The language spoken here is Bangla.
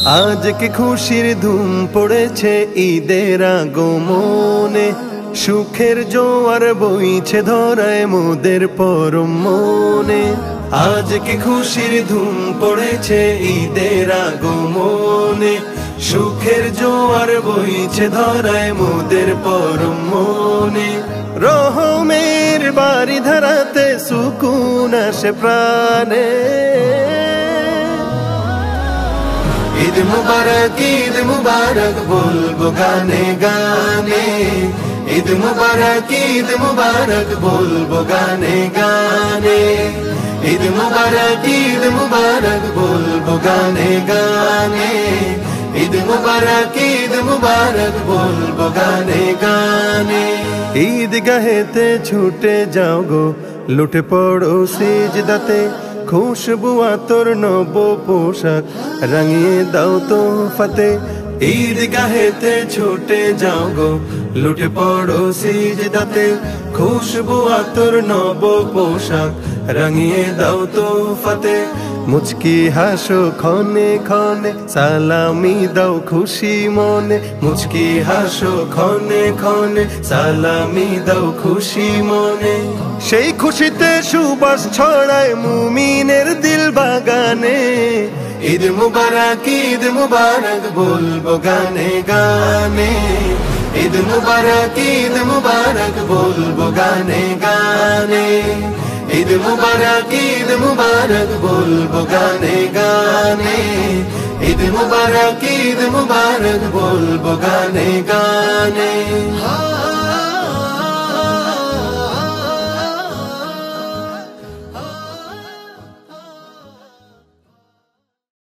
আজ কি খুশির ধুম পড়েছে ঈদের আগমনে, সুখের জোয়ার বইছে ধরায় মোদের পরম মনে। আজ কি খুশির ধুম পড়েছে ঈদের আগমনে, সুখের জোয়ার বইছে ধরায় মোদের পরম মনে। রহমের বাড়ি ধারাতে সুকুন আসে প্রাণে। ঈদ মুবারক বলবো গানে গানে, ঈদ মুবারক বলবো গানে গানে, ঈদ মুবারক বলবো গানে গানে, ঈদ মুবারক বলবো গানে গানে। ঈদ গাহেতে ছুটে যাও গো, লুটে পড়ো সিজদাতে, খুশবু আতর নব পোশাক রাঙিয়ে দাও তোহফাতে। ঈদ গাহেতে ছুটে যাও গো, লুটে পড়ো সিজদাতে, খুশবু আতর নব পোশাক রাঙিয়ে দাও তোহফাতে। মুচকি হাসো ক্ষণে ক্ষণে, সালামি দাও খুশি মনে। মুচকি হাসো ক্ষণে ক্ষণে, সালামি দাও খুশি মনে। সেই খুশিতে সুবাস ছড়ায় মুমিনের দিল বাগানে। ঈদ মুবারক বলবো গানে গানে, ঈদ মুবারক বলবো গানে গানে, ঈদ মুবারক বলবো গানে গানে, ঈদ মুবারক বলবো গানে গানে।